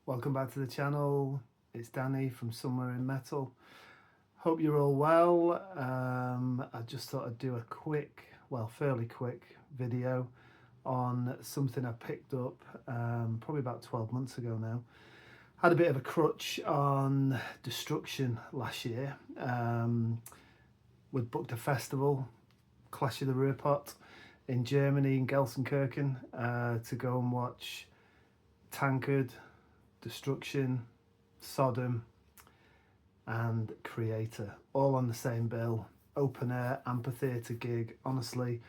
Welcome back to the channel. It's Danny from Somewhere in Metal. Hope you're all well. I just thought I'd do a quick, fairly quick video on something I picked up probably about 12 months ago now. Had a bit of a crutch on Destruction last year. We'd booked a festival, Clash of the Ruhrpott, in Germany, in Gelsenkirchen, to go and watch Tankard, Destruction, Sodom and Creator, all on the same bill. Open air amphitheatre gig, honestly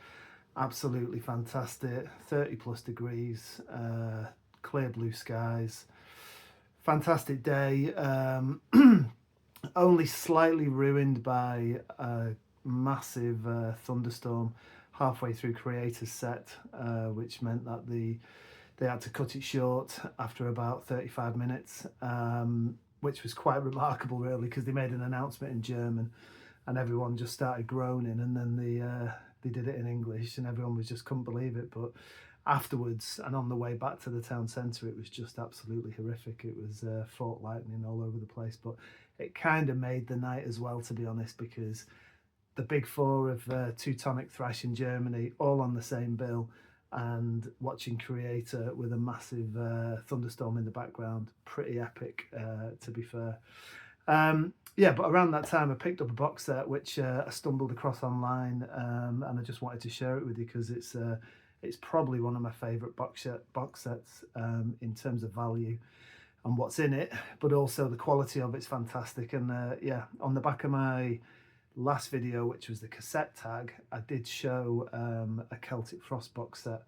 absolutely fantastic. 30 plus degrees, clear blue skies, fantastic day. Only slightly ruined by a massive thunderstorm halfway through Creator's set, which meant that they had to cut it short after about 35 minutes, which was quite remarkable really, because they made an announcement in German and everyone just started groaning, and then they did it in English and everyone just couldn't believe it. But afterwards and on the way back to the town centre, it was just absolutely horrific. It was fault lightning all over the place, but it kind of made the night as well, to be honest, because the big four of Teutonic Thrash in Germany all on the same bill, and watching Creator with a massive thunderstorm in the background, pretty epic, to be fair. Yeah, but around that time I picked up a box set which I stumbled across online, and I just wanted to share it with you because it's probably one of my favourite box sets in terms of value and what's in it, but also the quality of it's fantastic. And yeah, on the back of my last video, which was the cassette tag, I did show a Celtic Frost box set,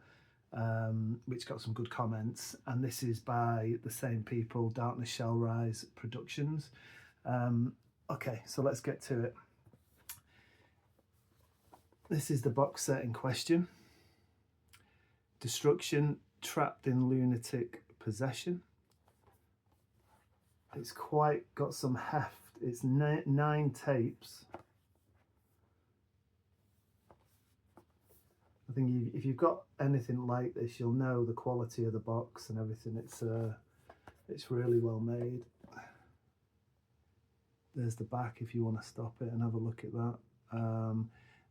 which got some good comments, and this is by the same people, Darkness Shall Rise Productions. Okay, so let's get to it. This is the box set in question. Destruction, Trapped in Lunatic Possession. It's quite got some heft. It's 9 tapes. I think if you've got anything like this, you'll know the quality of the box and everything. It's really well made. There's the back if you want to stop it and have a look at that.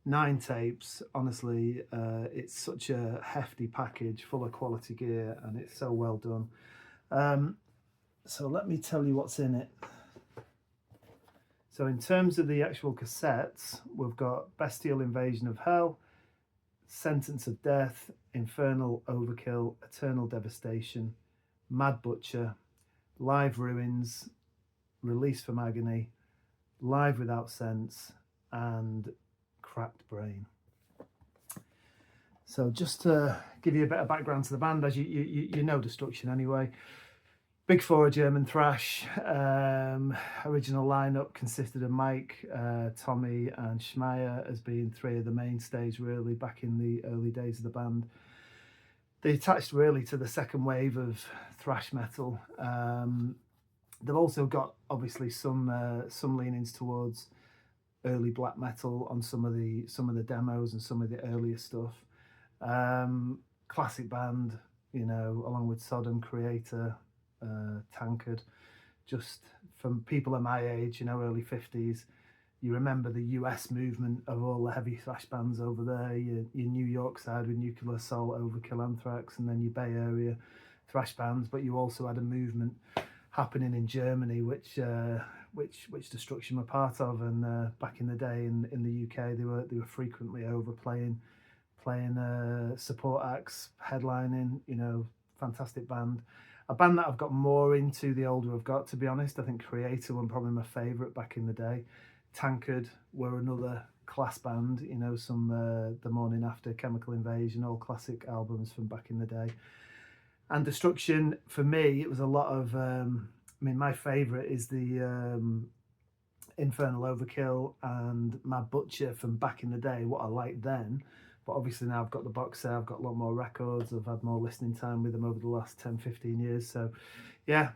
9 tapes, honestly, it's such a hefty package full of quality gear, and it's so well done. So let me tell you what's in it. So in terms of the actual cassettes, we've got Bestial Invasion of Hell, Sentence of Death, Infernal Overkill, Eternal Devastation, Mad Butcher, Live Ruins, Release from Agony, Live Without Sense, and Cracked Brain. So just to give you a bit of background to the band, as you know Destruction anyway. Big four German thrash. Original lineup consisted of Mike, Tommy and Schmeier as being 3 of the mainstays really back in the early days of the band. They attached really to the second wave of thrash metal. They've also got obviously some leanings towards early black metal on some of the demos and some of the earlier stuff. Classic band, you know, along with Sodom, Creator, Tankard. Just from people of my age, you know, early 50s, you remember the US movement of all the heavy thrash bands over there, your New York side with Nuclear Assault, Overkill, Anthrax, and then your Bay Area thrash bands. But you also had a movement happening in Germany which Destruction were part of, and back in the day in the UK they were frequently over playing support acts, headlining, you know, fantastic band. A band that I've got more into the older I've got, to be honest. I think Creator were probably my favourite back in the day. Tankard were another class band, you know, some The Morning After, Chemical Invasion, all classic albums from back in the day. And Destruction, for me, it was a lot of, I mean, my favourite is the Infernal Overkill and Mad Butcher from back in the day, what I liked then. But obviously now I've got the box set, I've got a lot more records, I've had more listening time with them over the last 10-15 years. So yeah,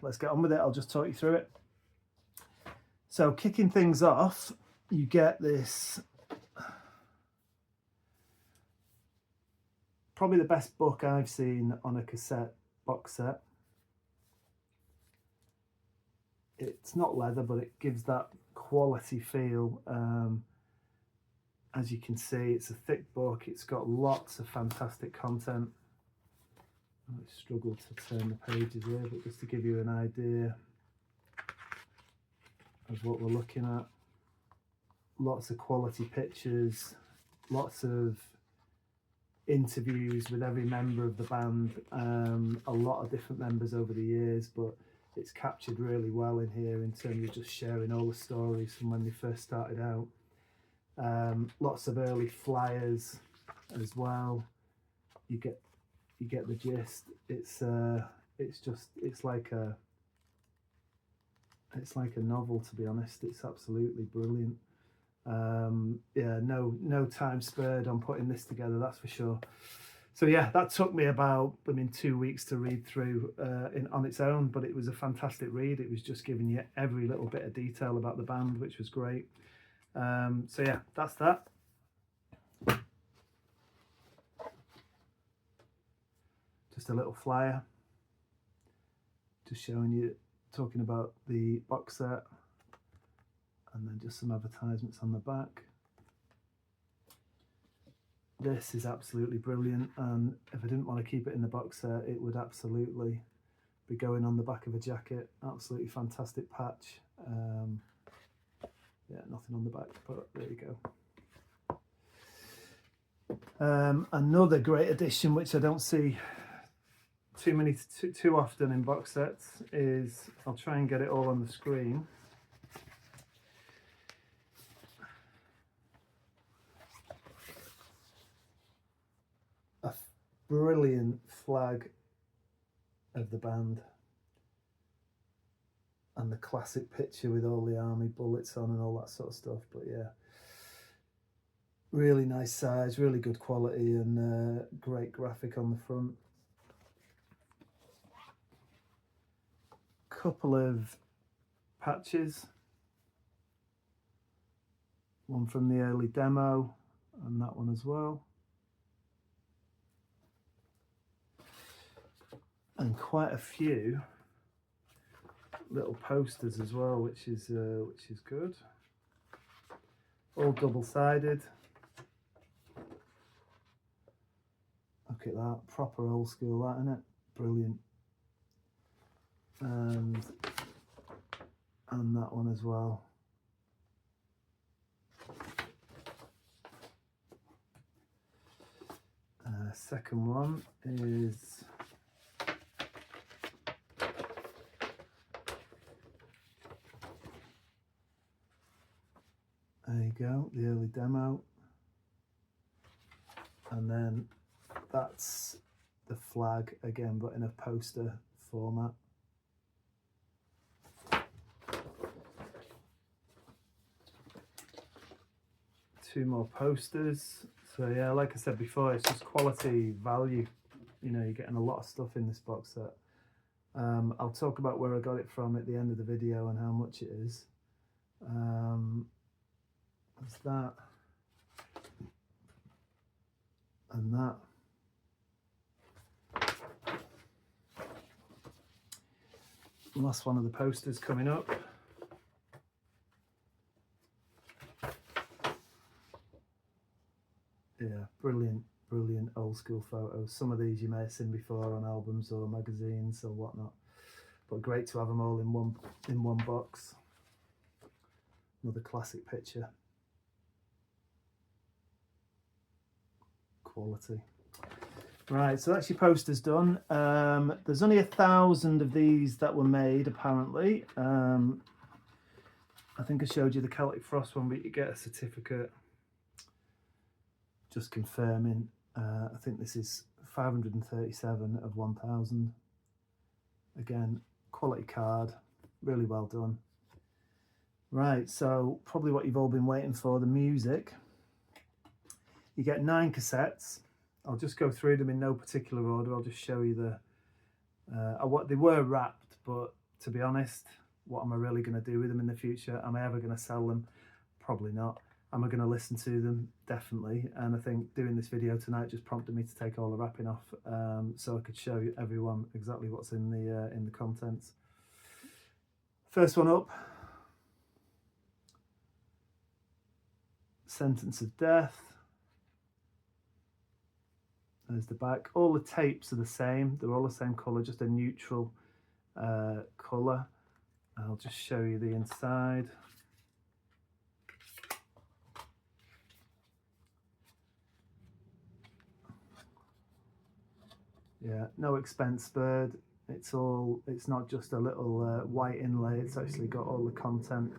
let's get on with it. I'll just talk you through it. So kicking things off, you get this, probably the best book I've seen on a cassette box set. it's not leather, but it gives that quality feel. As you can see, it's a thick book. It's got lots of fantastic content. I struggle to turn the pages here, but just to give you an idea of what we're looking at. Lots of quality pictures, lots of interviews with every member of the band, a lot of different members over the years, but it's captured really well in here in terms of just sharing all the stories from when they first started out. Lots of early flyers as well. You get the gist. It's like a novel, to be honest. It's absolutely brilliant. Yeah, no time spared on putting this together, that's for sure. So yeah, that took me about 2 weeks to read through on its own, but it was a fantastic read. It was just giving you every little bit of detail about the band, which was great. So yeah, that's that. Just a little flyer, just showing you, talking about the box set, and then just some advertisements on the back. This is absolutely brilliant, and if I didn't want to keep it in the box set, it would absolutely be going on the back of a jacket. Absolutely fantastic patch. Yeah, nothing on the back, but there you go. Another great addition, which I don't see too often in box sets, is, I'll try and get it all on the screen. A brilliant flag of the band, and the classic picture with all the army bullets on and all that sort of stuff. But yeah, really nice size, really good quality, and great graphic on the front. Couple of patches, one from the early demo and that one as well, and quite a few little posters as well, which is good. All double-sided. Look at that, proper old school, that, isn't it? Brilliant. And that one as well. Second one is there you go, the early demo, and then that's the flag again, but in a poster format. Two more posters. So yeah, like I said before, it's just quality value. You know, you're getting a lot of stuff in this box set. I'll talk about where I got it from at the end of the video and how much it is. There's that and that. Last one of the posters coming up. Yeah, brilliant old school photos. Some of these you may have seen before on albums or magazines or whatnot, but great to have them all in one box. Another classic picture. Quality. Right, so that's your posters done. There's only 1,000 of these that were made, apparently. I think I showed you the Celtic Frost one, but you get a certificate just confirming. I think this is 537 of 1,000. Again, quality card, really well done. Right, so probably what you've all been waiting for, the music. You get 9 cassettes. I'll just go through them in no particular order. I'll just show you what they were wrapped, but to be honest, what am I really going to do with them in the future? Am I ever going to sell them? Probably not. Am I going to listen to them? Definitely. And I think doing this video tonight just prompted me to take all the wrapping off, so I could show everyone exactly what's in the contents. First one up, Sentence of Death. There's the back. All the tapes are the same. They're all the same colour, just a neutral colour. I'll just show you the inside. Yeah, no expense spared. It's not just a little white inlay, it's actually got all the content.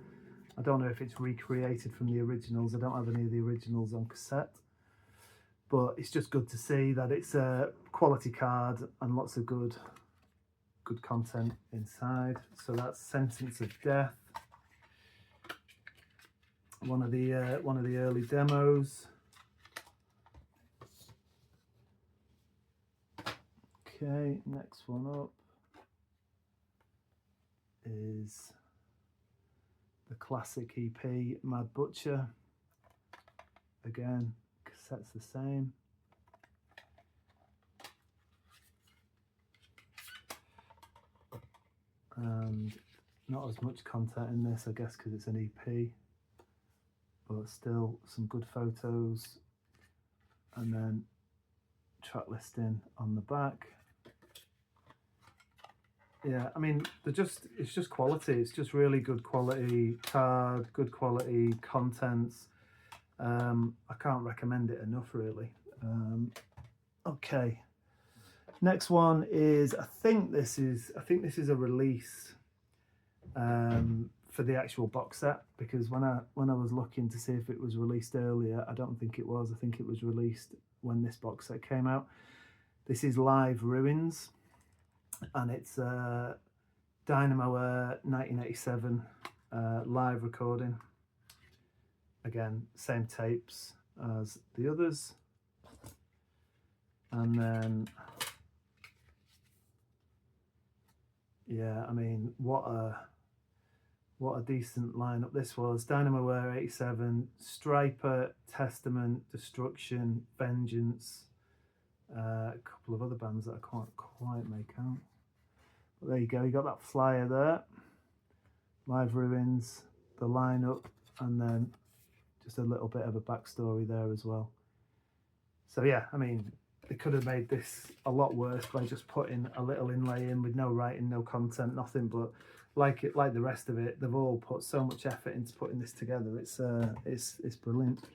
I don't know if it's recreated from the originals. I don't have any of the originals on cassette, but it's just good to see that it's a quality card and lots of good content inside. So that's Sentence of Death, one of the early demos. Okay, next one up is the classic EP Mad Butcher. Again, cassette's the same. And not as much content in this, I guess, because it's an EP, but still some good photos. And then track listing on the back. Yeah, I mean, it's just quality. It's just really good quality card, good quality contents. I can't recommend it enough, really. Okay, next one is I think this is a release for the actual box set, because when I was looking to see if it was released earlier, I don't think it was. I think it was released when this box set came out. This is Live Ruins, and it's Dynamo Air 1987 live recording. Again, same tapes as the others. And then, yeah, I mean, what a decent lineup this was. Dynamo Air 87, Striper, Testament, Destruction, Vengeance, a couple of other bands that I can't quite make out. But there you go, you got that flyer there. Live Ruins, the lineup, and then just a little bit of a backstory there as well. So yeah, I mean, they could have made this a lot worse by just putting a little inlay in with no writing, no content, nothing. But like the rest of it, they've all put so much effort into putting this together. It's brilliant.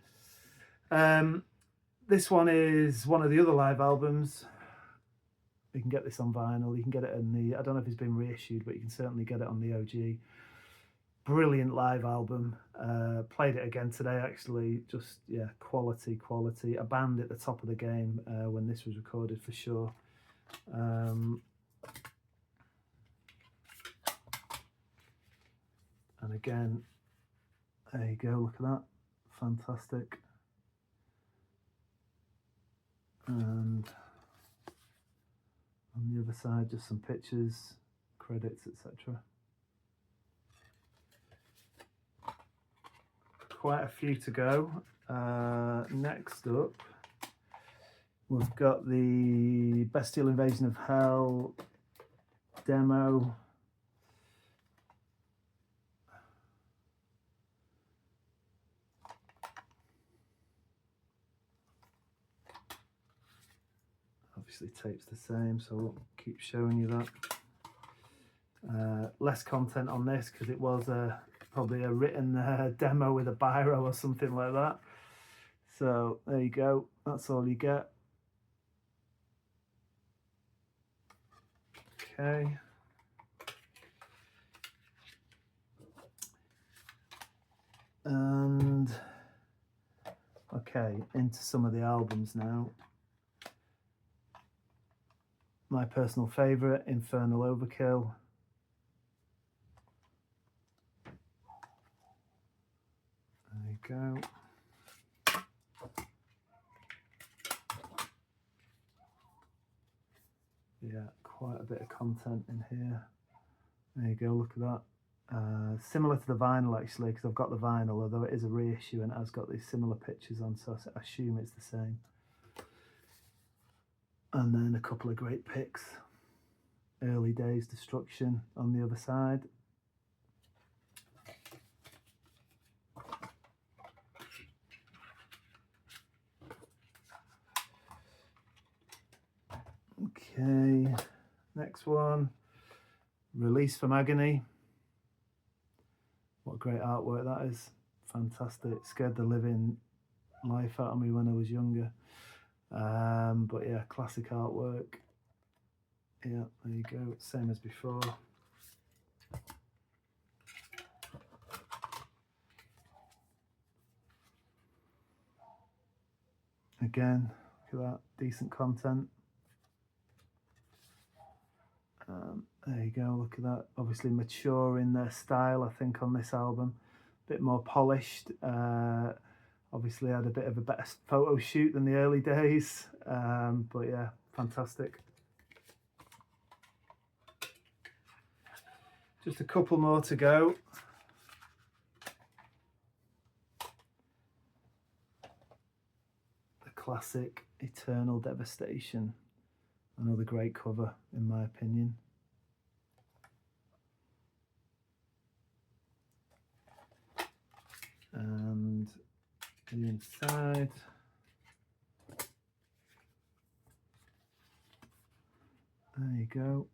This one is one of the other live albums. You can get this on vinyl. You can get it in the, I don't know if it's been reissued, but you can certainly get it on the OG. Brilliant live album. Played it again today, actually. Just, yeah, quality. A band at the top of the game when this was recorded, for sure. And again, there you go, look at that. Fantastic. And on the other side, just some pictures, credits, etc. Quite a few to go. Next up, we've got the Bestial Invasion of Hell demo. Obviously tape's the same, so we'll keep showing you that. Less content on this because it was probably a written demo with a biro or something like that. So there you go, that's all you get. Okay. And okay, into some of the albums now. My personal favourite, Infernal Overkill. There you go. Yeah, quite a bit of content in here. There you go, look at that. Similar to the vinyl, actually, because I've got the vinyl, although it is a reissue and it has got these similar pictures on, so I assume it's the same. And then a couple of great picks. Early Days Destruction on the other side. Next one, Release from Agony. What great artwork that is. Fantastic. Scared the living life out of me when I was younger. But yeah, classic artwork. Yeah, there you go. Same as before. Again, look at that. Decent content. There you go, look at that. Obviously mature in their style, I think, on this album. A bit more polished. Obviously had a bit of a better photo shoot than the early days. But yeah, fantastic. Just a couple more to go. The classic Eternal Devastation. Another great cover, in my opinion. And the inside. There you go.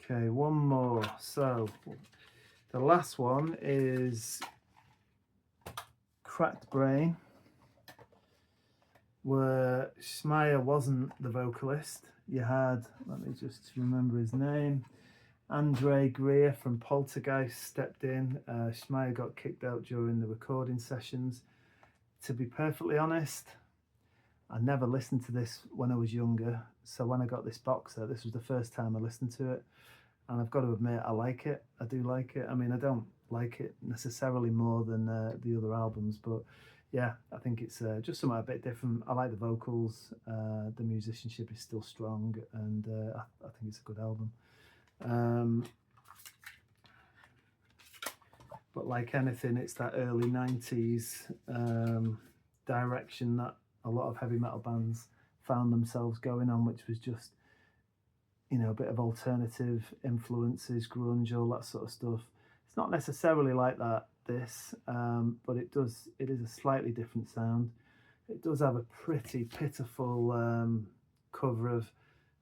Okay, one more. So the last one is Cracked Brain, where Schmeier wasn't the vocalist. You had, let me just remember his name, Andre Greer from Poltergeist stepped in. Schmeier got kicked out during the recording sessions. To be perfectly honest, I never listened to this when I was younger, so when I got this box set, this was the first time I listened to it, and I've got to admit, I like it. I do like it. I mean, I don't like it necessarily more than the other albums, but yeah, I think it's just something a bit different. I like the vocals, the musicianship is still strong, and I think it's a good album. But like anything, it's that early 90s direction that a lot of heavy metal bands found themselves going on, which was just, you know, a bit of alternative influences, grunge, all that sort of stuff. It's not necessarily like that, this, but it is a slightly different sound. It does have a pretty pitiful cover of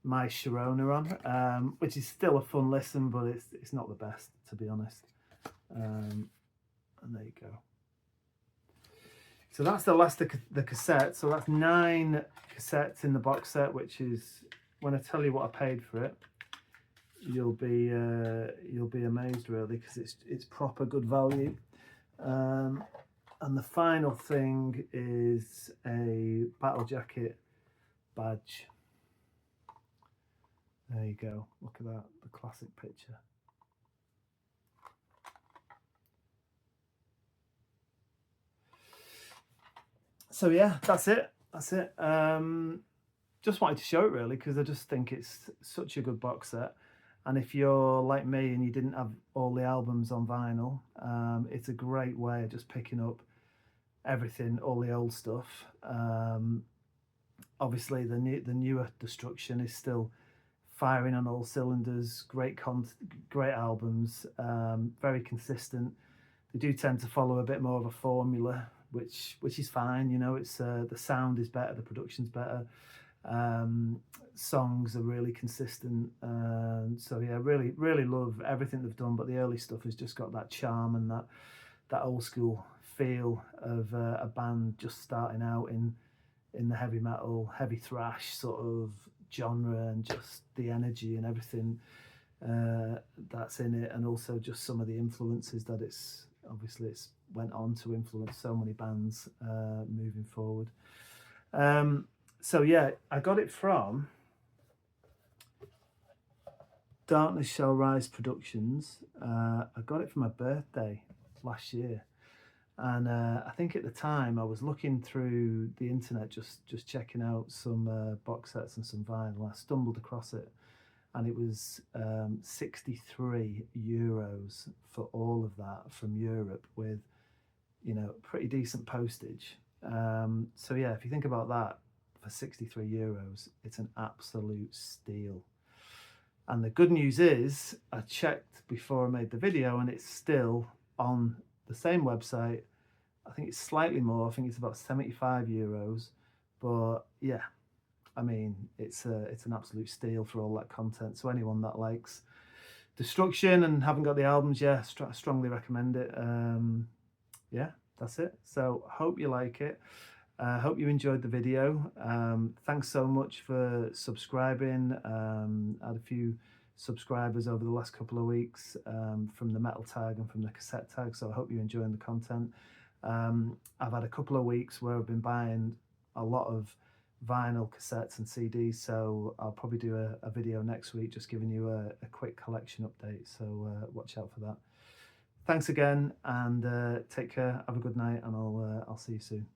My Sharona on, which is still a fun listen, but it's not the best, to be honest. And there you go. So that's the last of the cassette. So that's 9 cassettes in the box set, which is, when I tell you what I paid for it, you'll be amazed, really, because it's proper good value. And the final thing is a Battle Jacket badge. There you go. Look at that, the classic picture. So yeah, that's it. Just wanted to show it, really, because I just think it's such a good box set. And if you're like me and you didn't have all the albums on vinyl, it's a great way of just picking up everything, all the old stuff. Obviously, the newer Destruction is still firing on all cylinders. Great albums, very consistent. They do tend to follow a bit more of a formula, which is fine. You know, it's the sound is better, the production's better. Songs are really consistent, so yeah, really love everything they've done. But the early stuff has just got that charm and that old school feel of a band just starting out in the heavy metal, heavy thrash sort of genre, and just the energy and everything that's in it, and also just some of the influences that it's went on to influence so many bands moving forward. So yeah, I got it from Darkness Shall Rise Productions. I got it for my birthday last year, and I think at the time I was looking through the internet, just checking out some box sets and some vinyl. I stumbled across it, and it was €63 for all of that from Europe, with, you know, pretty decent postage. So yeah, if you think about that, for €63, it's an absolute steal. And the good news is, I checked before I made the video, and it's still on the same website. I think it's slightly more. I think it's about €75. But yeah, I mean, it's an absolute steal for all that content. So anyone that likes Destruction and haven't got the albums, yeah, strongly recommend it. Yeah, that's it. So hope you like it. Hope you enjoyed the video. Thanks so much for subscribing. Had a few subscribers over the last couple of weeks from the metal tag and from the cassette tag, so I hope you're enjoying the content. I've had a couple of weeks where I've been buying a lot of vinyl cassettes and CDs, so I'll probably do a video next week just giving you a quick collection update, so watch out for that. Thanks again, and take care, have a good night, and I'll see you soon.